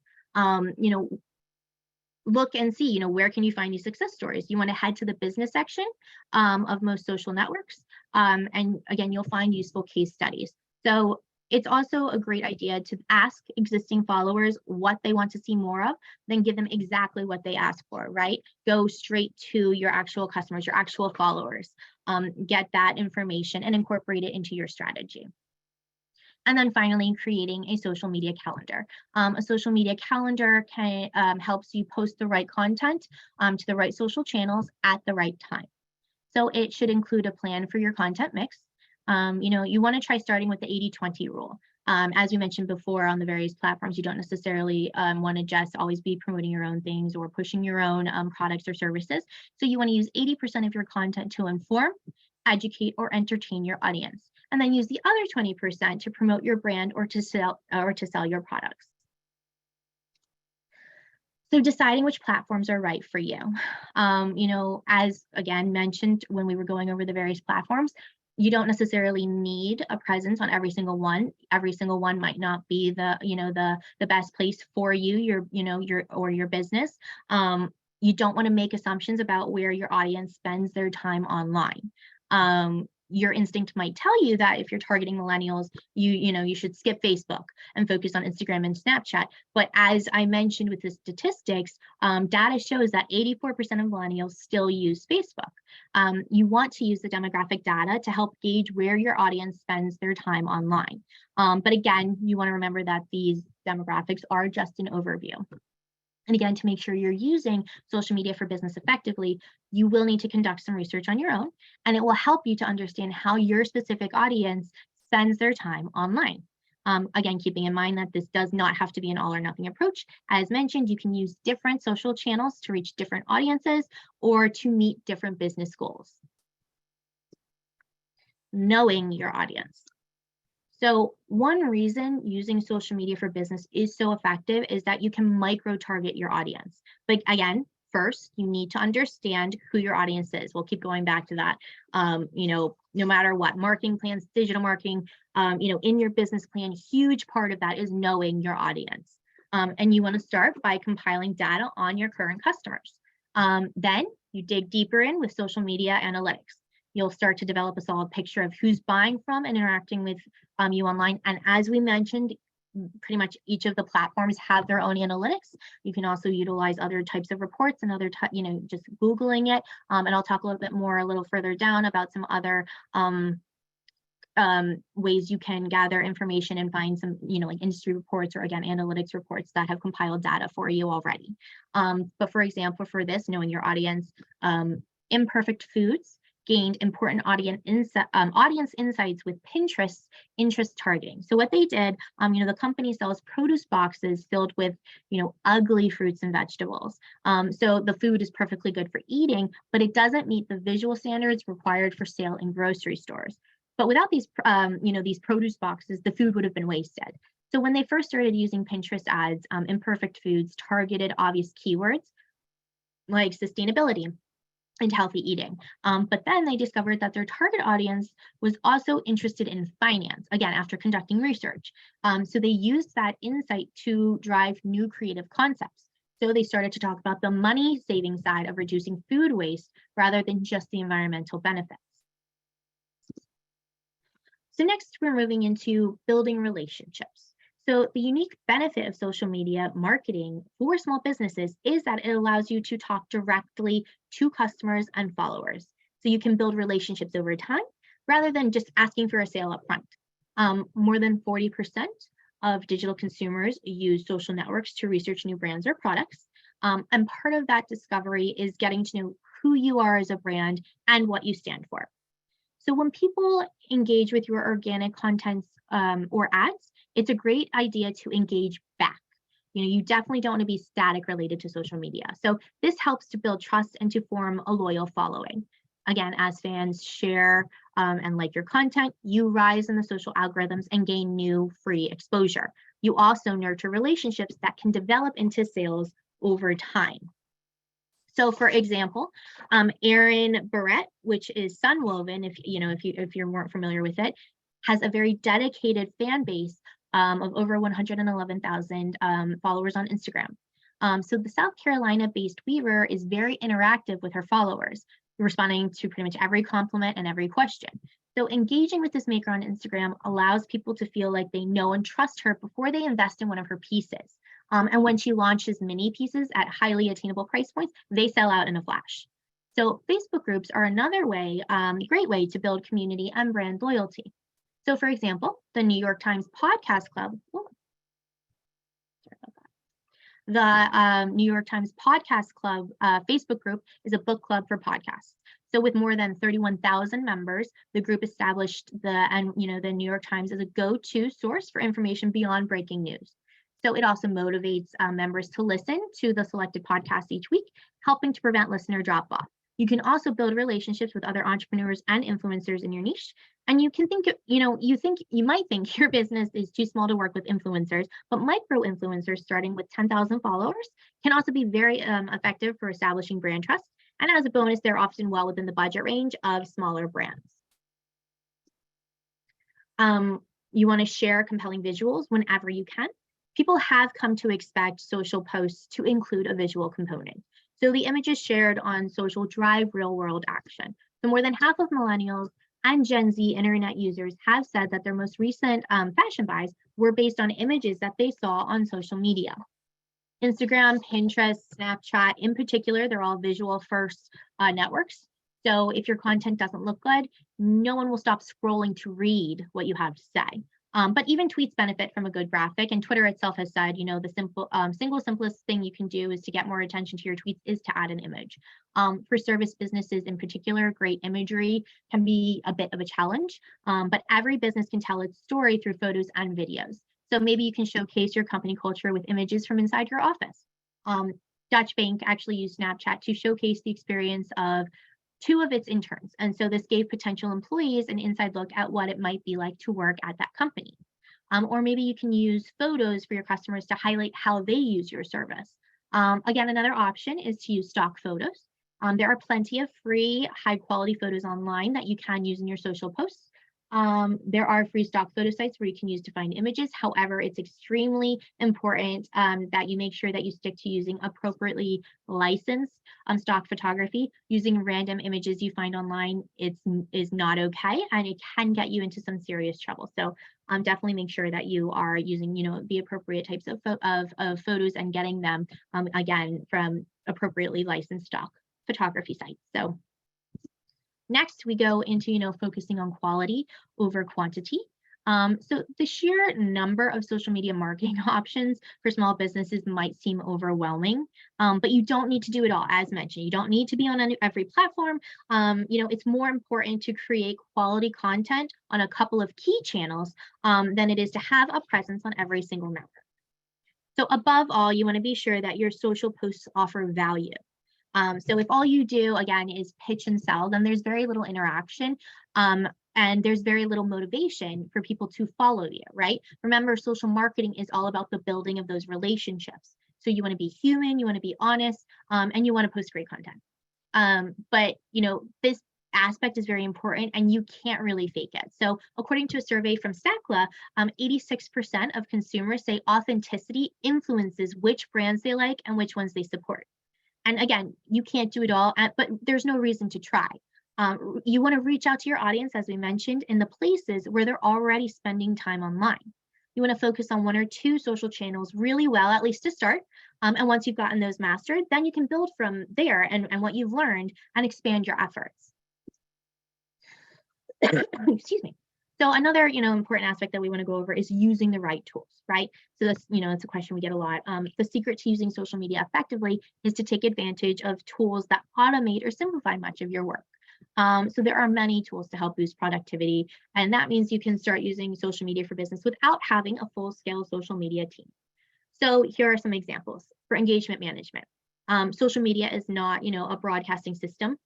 Look and see, where can you find these success stories? You want to head to the business section of most social networks. And again, you'll find useful case studies. So It's also a great idea to ask existing followers what they want to see more of, then give them exactly what they ask for, right? Go straight to your actual customers, your actual followers, get that information and incorporate it into your strategy. And then finally, creating a social media calendar. A social media calendar can helps you post the right content to the right social channels at the right time. So it should include a plan for your content mix. You want to try starting with the 80-20 rule. As we mentioned before, on the various platforms, you don't necessarily want to just always be promoting your own things or pushing your own products or services. So you want to use 80% of your content to inform, educate, or entertain your audience, and then use the other 20% to promote your brand or to sell your products. So deciding which platforms are right for you. As again mentioned when we were going over the various platforms, you don't necessarily need a presence on every single one. Every single one might not be the best place for you, your business. You don't want to make assumptions about where your audience spends their time online. Your instinct might tell you that if you're targeting millennials, you should skip Facebook and focus on Instagram and Snapchat. But as I mentioned with the statistics, data shows that 84% of millennials still use Facebook. You want to use the demographic data to help gauge where your audience spends their time online. But again, you want to remember that these demographics are just an overview. And again, to make sure you're using social media for business effectively, you will need to conduct some research on your own, and it will help you to understand how your specific audience spends their time online. Again, keeping in mind that this does not have to be an all or nothing approach. As mentioned, you can use different social channels to reach different audiences or to meet different business goals. Knowing your audience. So one reason using social media for business is so effective is that you can micro-target your audience. But again, first, you need to understand who your audience is. We'll keep going back to that. No matter what, marketing plans, digital marketing, in your business plan, huge part of that is knowing your audience. And you want to start by compiling data on your current customers. Then you dig deeper in with social media analytics. You'll start to develop a solid picture of who's buying from and interacting with you online. And as we mentioned, pretty much each of the platforms have their own analytics. You can also utilize other types of reports and other, just Googling it. And I'll talk a little bit more a little further down about some other ways you can gather information and find some, like industry reports or again, analytics reports that have compiled data for you already. But for example, for this, knowing your audience, Imperfect Foods gained important audience insights with Pinterest's interest targeting. So what they did, the company sells produce boxes filled with, ugly fruits and vegetables. So the food is perfectly good for eating, but it doesn't meet the visual standards required for sale in grocery stores. But without these, these produce boxes, the food would have been wasted. So when they first started using Pinterest ads, Imperfect Foods targeted obvious keywords like sustainability and healthy eating. But then they discovered that their target audience was also interested in finance, again, after conducting research. So they used that insight to drive new creative concepts. So they started to talk about the money saving side of reducing food waste rather than just the environmental benefits. So next, we're moving into building relationships. So the unique benefit of social media marketing for small businesses is that it allows you to talk directly to customers and followers. So you can build relationships over time rather than just asking for a sale up front. More than 40% of digital consumers use social networks to research new brands or products. And part of that discovery is getting to know who you are as a brand and what you stand for. So when people engage with your organic contents or ads, it's a great idea to engage back. You definitely don't want to be static related to social media. So this helps to build trust and to form a loyal following. Again, as fans share and like your content, you rise in the social algorithms and gain new free exposure. You also nurture relationships that can develop into sales over time. So for example, Erin Barrett, which is Sunwoven, if you're more familiar with it, has a very dedicated fan base of over 111,000 followers on Instagram. So the South Carolina-based weaver is very interactive with her followers, responding to pretty much every compliment and every question. So engaging with this maker on Instagram allows people to feel like they know and trust her before they invest in one of her pieces. And when she launches mini pieces at highly attainable price points, they sell out in a flash. So Facebook groups are another way, great way to build community and brand loyalty. So for example, the New York Times Podcast Club, the New York Times Podcast Club Facebook group is a book club for podcasts. So with more than 31,000 members, the group established the New York Times as a go-to source for information beyond breaking news. So it also motivates members to listen to the selected podcasts each week, helping to prevent listener drop-off. You can also build relationships with other entrepreneurs and influencers in your niche. And you can think, you might think your business is too small to work with influencers, but micro influencers starting with 10,000 followers can also be very effective for establishing brand trust. And as a bonus, they're often well within the budget range of smaller brands. You want to share compelling visuals whenever you can. People have come to expect social posts to include a visual component. So the images shared on social drive real world action. So more than half of millennials and Gen Z internet users have said that their most recent fashion buys were based on images that they saw on social media. Instagram, Pinterest, Snapchat, in particular, they're all visual first networks. So if your content doesn't look good, no one will stop scrolling to read what you have to say. But even tweets benefit from a good graphic, and Twitter itself has said, the simplest thing you can do is to get more attention to your tweets is to add an image. For service businesses in particular, great imagery can be a bit of a challenge, but every business can tell its story through photos and videos. So maybe you can showcase your company culture with images from inside your office. Dutch Bank actually used Snapchat to showcase the experience of 2 of its interns. And so this gave potential employees an inside look at what it might be like to work at that company. Or maybe you can use photos for your customers to highlight how they use your service. Again, another option is to use stock photos. There are plenty of free, high quality photos online that you can use in your social posts. There are free stock photo sites where you can use to find images. However, it's extremely important that you make sure that you stick to using appropriately licensed stock photography. Using random images you find online is not okay, and it can get you into some serious trouble. So definitely make sure that you are using the appropriate types of photos and getting them again from appropriately licensed stock photography sites. So next, we go into, focusing on quality over quantity. So the sheer number of social media marketing options for small businesses might seem overwhelming, but you don't need to do it all. As mentioned, you don't need to be on every platform. It's more important to create quality content on a couple of key channels than it is to have a presence on every single network. So above all, you want to be sure that your social posts offer value. So if all you do, again, is pitch and sell, then there's very little interaction and there's very little motivation for people to follow you, right? Remember, social marketing is all about the building of those relationships. So you want to be human, you want to be honest, and you want to post great content. But this aspect is very important and you can't really fake it. So according to a survey from Statla, 86% of consumers say authenticity influences which brands they like and which ones they support. And again, you can't do it all, but there's no reason to try. You want to reach out to your audience, as we mentioned, in the places where they're already spending time online. You want to focus on 1 or 2 social channels really well, at least to start. And once you've gotten those mastered, then you can build from there and what you've learned and expand your efforts. Excuse me. So another, important aspect that we want to go over is using the right tools, right? So that's, it's a question we get a lot. The secret to using social media effectively is to take advantage of tools that automate or simplify much of your work. So there are many tools to help boost productivity, and that means you can start using social media for business without having a full-scale social media team. So here are some examples for engagement management. Social media is not, a broadcasting system.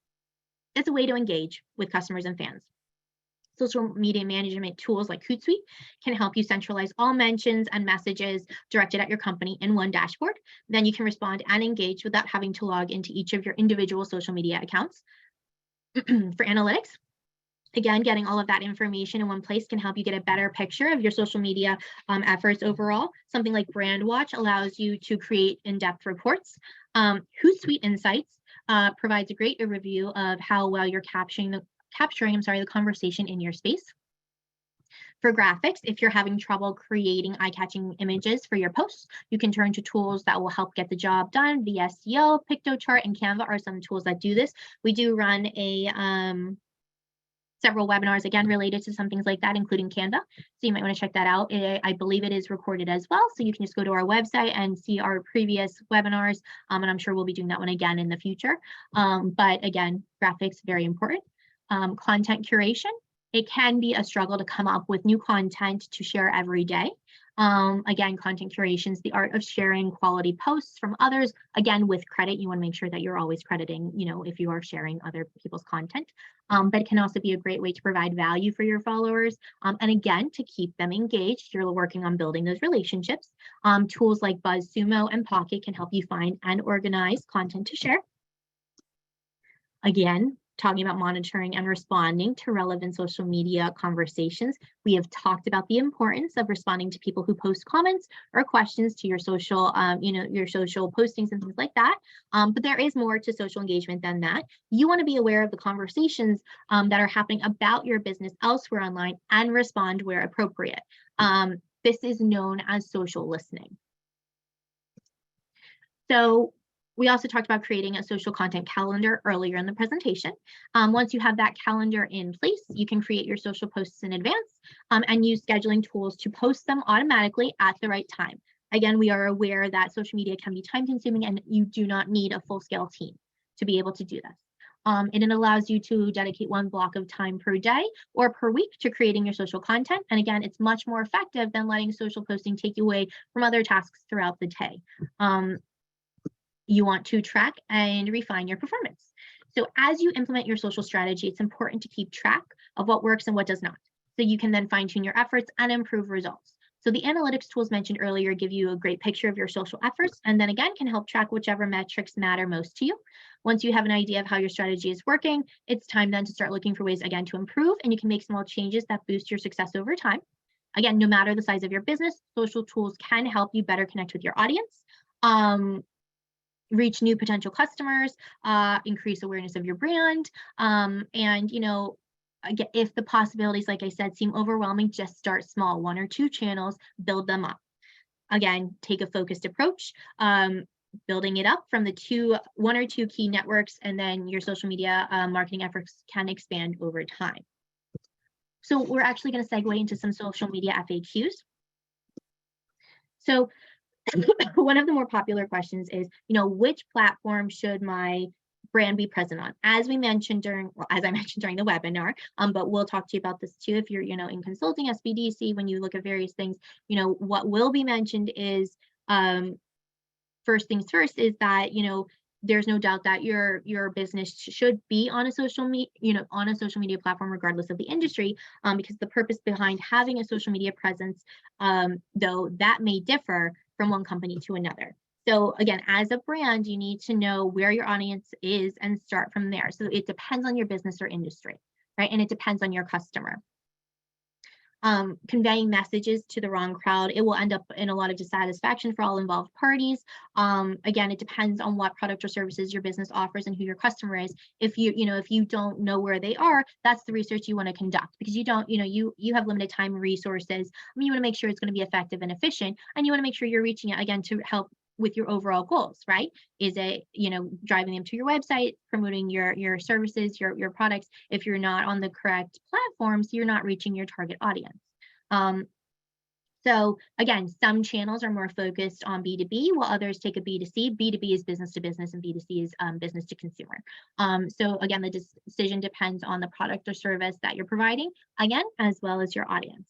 It's a way to engage with customers and fans. Social media management tools like Hootsuite can help you centralize all mentions and messages directed at your company in one dashboard. Then you can respond and engage without having to log into each of your individual social media accounts. For analytics, again, getting all of that information in one place can help you get a better picture of your social media efforts overall. Something like Brand Watch allows you to create in-depth reports. Hootsuite Insights provides a great overview of how well you're capturing capturing the conversation in your space. For graphics, if you're having trouble creating eye-catching images for your posts, you can turn to tools that will help get the job done. The SEO, PictoChart, and Canva are some tools that do this. We do run several webinars, again, related to some things like that, including Canva. So you might want to check that out. I believe it is recorded as well. So you can just go to our website and see our previous webinars. And I'm sure we'll be doing that one again in the future. But again, graphics, very important. Content curation. It can be a struggle to come up with new content to share every day. Again, content curation is the art of sharing quality posts from others. Again, with credit, you want to make sure that you're always crediting, if you are sharing other people's content. But it can also be a great way to provide value for your followers. And again, to keep them engaged, you're working on building those relationships. Tools like BuzzSumo and Pocket can help you find and organize content to share. Again, talking about monitoring and responding to relevant social media conversations. We have talked about the importance of responding to people who post comments or questions to your social, your social postings and things like that. But there is more to social engagement than that. You want to be aware of the conversations that are happening about your business elsewhere online and respond where appropriate. This is known as social listening. So we also talked about creating a social content calendar earlier in the presentation. Once you have that calendar in place, you can create your social posts in advance and use scheduling tools to post them automatically at the right time. Again, we are aware that social media can be time consuming and you do not need a full-scale team to be able to do this. And it allows you to dedicate one block of time per day or per week to creating your social content. And again, it's much more effective than letting social posting take you away from other tasks throughout the day. You want to track and refine your performance. So as you implement your social strategy, it's important to keep track of what works and what does not. So you can then fine tune your efforts and improve results. So the analytics tools mentioned earlier give you a great picture of your social efforts and then again can help track whichever metrics matter most to you. Once you have an idea of how your strategy is working, it's time then to start looking for ways again to improve, and you can make small changes that boost your success over time. Again, no matter the size of your business, social tools can help you better connect with your audience. Reach new potential customers, increase awareness of your brand, and again, if the possibilities, like I said, seem overwhelming, just start small, 1 or 2 channels, build them up. Again, take a focused approach, building it up from the 1 or 2 key networks, and then your social media marketing efforts can expand over time. So we're actually going to segue into some social media FAQs. So one of the more popular questions is, which platform should my brand be present on? As I mentioned during the webinar, but we'll talk to you about this too. If you're, in consulting SBDC, when you look at various things, what will be mentioned is, first things first is that, there's no doubt that your business should be on a social media platform, regardless of the industry, because the purpose behind having a social media presence, though that may differ from one company to another. So again, as a brand, you need to know where your audience is and start from there. So it depends on your business or industry, right? And it depends on your customer. Conveying messages to the wrong crowd, it will end up in a lot of dissatisfaction for all involved parties. Again, it depends on what product or services your business offers and who your customer is. If you don't know where they are, that's the research you want to conduct, because you don't, you have limited time and resources. You want to make sure it's going to be effective and efficient, and you want to make sure you're reaching it again to help with your overall goals, right? Is it, driving them to your website, promoting your services, your products? If you're not on the correct platforms, you're not reaching your target audience. So again, some channels are more focused on B2B, while others take a B2C. B2B is business to business and B2C is business to consumer. So again, the decision depends on the product or service that you're providing, again, as well as your audience.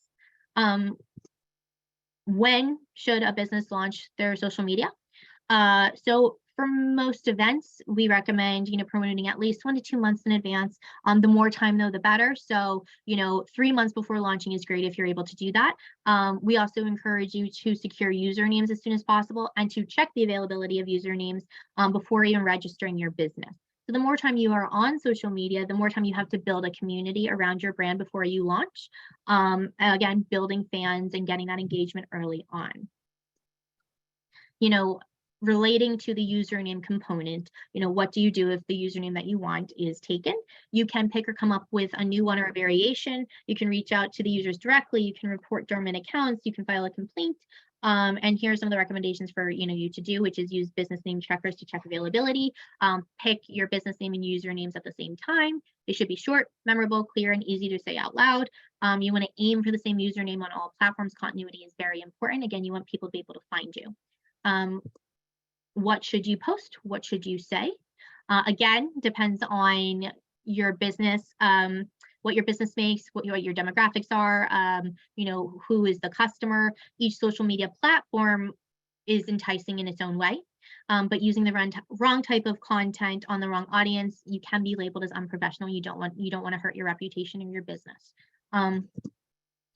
When should a business launch their social media? So for most events, we recommend, promoting at least 1 to 2 months in advance. The more time though, the better. So, 3 months before launching is great if you're able to do that. We also encourage you to secure usernames as soon as possible and to check the availability of usernames before even registering your business. So the more time you are on social media, the more time you have to build a community around your brand before you launch. Again, building fans and getting that engagement early on. relating to the username component, what do you do if the username that you want is taken? You can pick or come up with a new one or a variation. You can reach out to the users directly. You can report dormant accounts. You can file a complaint. And here are some of the recommendations for you to do, which is use business name checkers to check availability. Pick your business name and usernames at the same time. They should be short, memorable, clear, and easy to say out loud. You want to aim for the same username on all platforms. Continuity is very important. Again, you want people to be able to find you. What should you post? What should you say? Again, depends on your business, what your business makes, what your demographics are, who is the customer. Each social media platform is enticing in its own way, but using the wrong type of content on the wrong audience, you can be labeled as unprofessional. You don't want to hurt your reputation in your business.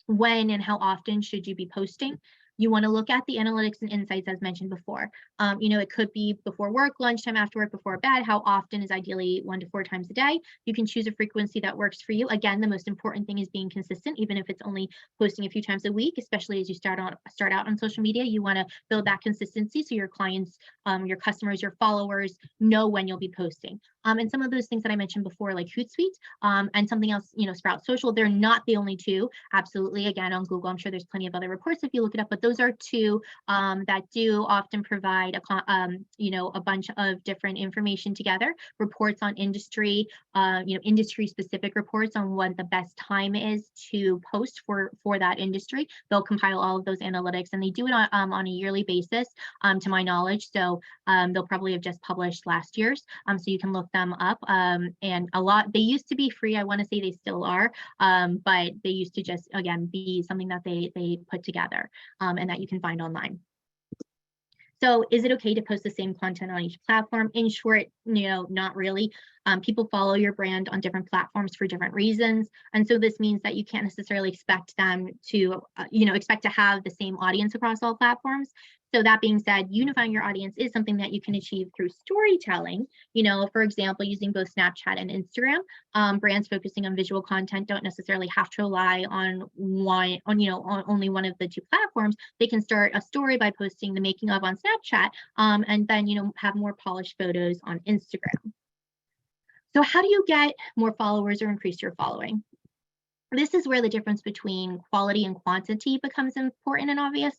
When and how often should you be posting? You want to look at the analytics and insights as mentioned before. It could be before work, lunchtime, after work, before bed. How often is ideally 1 to 4 times a day. You can choose a frequency that works for you. Again, the most important thing is being consistent, even if it's only posting a few times a week, especially as you start out on social media. You want to build that consistency so your clients, your customers, your followers know when you'll be posting. And some of those things that I mentioned before, like Hootsuite, and something else, Sprout Social, they're not the only two. Absolutely. Again, on Google, I'm sure there's plenty of other reports if you look it up, but those are two that do often provide a bunch of different information together. Reports on industry, industry specific reports on what the best time is to post for that industry. They'll compile all of those analytics, and they do it on a yearly basis, to my knowledge. So they'll probably have just published last year's, so you can look them up. And they used to be free. I want to say they still are, but they used to just, again, be something that they put together, and that you can find online. So is it okay to post the same content on each platform? In short, not really. People follow your brand on different platforms for different reasons. And so this means that you can't necessarily expect them to, expect to have the same audience across all platforms. So that being said, unifying your audience is something that you can achieve through storytelling. For example, using both Snapchat and Instagram. Brands focusing on visual content don't necessarily have to rely on only one of the two platforms. They can start a story by posting the making of on Snapchat, and then have more polished photos on Instagram. So how do you get more followers or increase your following? This is where the difference between quality and quantity becomes important and obvious.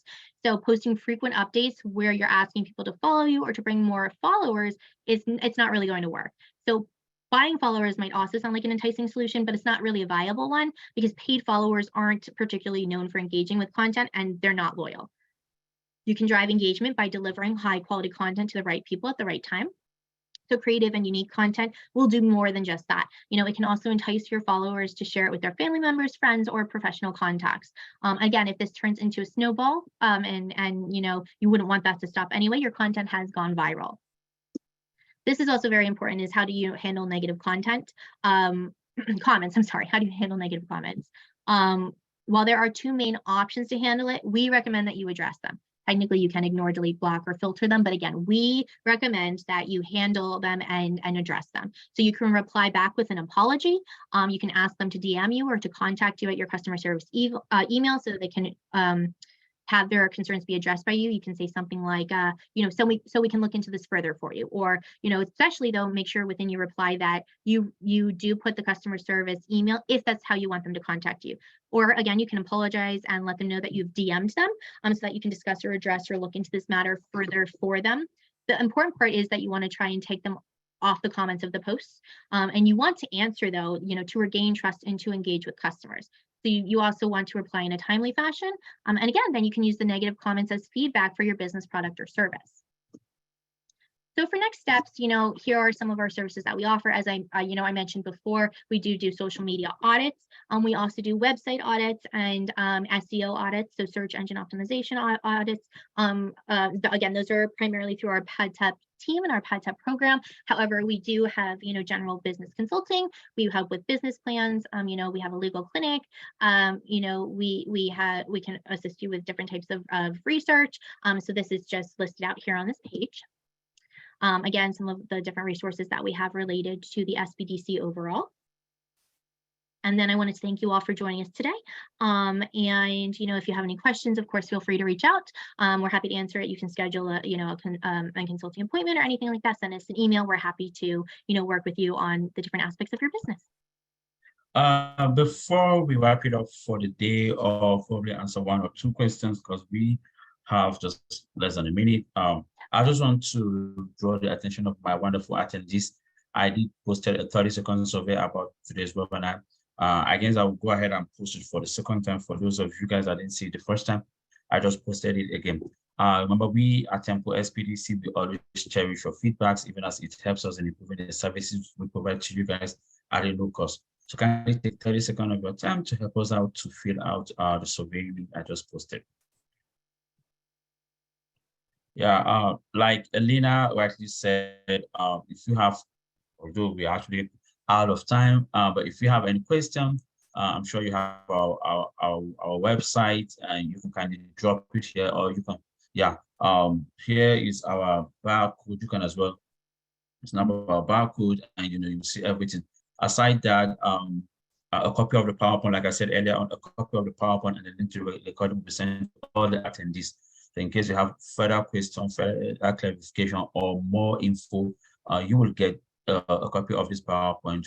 So posting frequent updates where you're asking people to follow you or to bring more followers, it's not really going to work. So buying followers might also sound like an enticing solution, but it's not really a viable one because paid followers aren't particularly known for engaging with content, and they're not loyal. You can drive engagement by delivering high quality content to the right people at the right time. So creative and unique content will do more than just that. It can also entice your followers to share it with their family members, friends, or professional contacts. Again, if this turns into a snowball, and you wouldn't want that to stop anyway, your content has gone viral. This is also very important, is how do you handle negative content? Comments, I'm sorry, how do you handle negative comments? While there are two main options to handle it, we recommend that you address them. Technically, you can ignore, delete, block, or filter them. But again, we recommend that you handle them and address them. So you can reply back with an apology. You can ask them to DM you or to contact you at your customer service email so they can have their concerns be addressed by you. You can say something like, so we can look into this further for you. Or, especially though, make sure within your reply that you do put the customer service email if that's how you want them to contact you. Or again, you can apologize and let them know that you've DM'd them, so that you can discuss or address or look into this matter further for them. The important part is that you want to try and take them off the comments of the posts. And you want to answer though, to regain trust and to engage with customers. So you also want to reply in a timely fashion. And again, then you can use the negative comments as feedback for your business, product, or service. So for next steps, here are some of our services that we offer. As I mentioned before, we do social media audits. We also do website audits and SEO audits, so search engine optimization audits. Again, those are primarily through our PadTep team and our PadTep program. However, we do have, general business consulting. We help with business plans. We have a legal clinic. We can assist you with different types of research. So this is just listed out here on this page. Again, some of the different resources that we have related to the SBDC overall. And then I wanted to thank you all for joining us today. And if you have any questions, of course, feel free to reach out. We're happy to answer it. You can schedule a consulting appointment or anything like that. Send us an email. We're happy to work with you on the different aspects of your business. Before we wrap it up for the day, or probably answer one or two questions because we have just less than a minute. I just want to draw the attention of my wonderful attendees. I did posted a 30-second survey about today's webinar. Again, I will go ahead and post it for the second time for those of you guys that didn't see it the first time. I just posted it again. Remember, we at Temple SBDC, we always cherish your feedbacks, even as it helps us in improving the services we provide to you guys at a low cost. So kindly take 30 seconds of your time to help us out to fill out the survey I just posted. Yeah, like Elaina rightly said, if you have, although we're actually out of time, but if you have any question, I'm sure you have our website, and you can kindly drop it here, or you can, here is our barcode. You can as well, it's number our barcode, and you see everything. Aside that, a copy of the PowerPoint, like I said earlier on, a copy of the PowerPoint and the link to the recording will be sent to all the attendees. So in case you have further questions, further clarification, or more info, you will get a copy of this PowerPoint,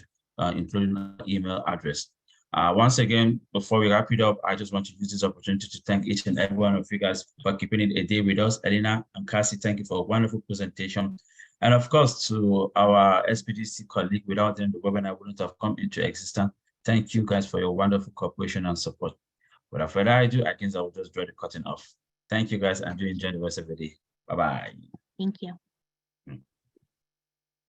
including an email address. Once again, before we wrap it up, I just want to use this opportunity to thank each and every one of you guys for keeping it a day with us. Elaina and Cassie, thank you for a wonderful presentation. And of course, to our SBDC colleague, without them, the webinar wouldn't have come into existence. Thank you guys for your wonderful cooperation and support. Without further ado, I will just draw the curtain off. Thank you guys, and do enjoy the rest of the day. Bye-bye. Thank you.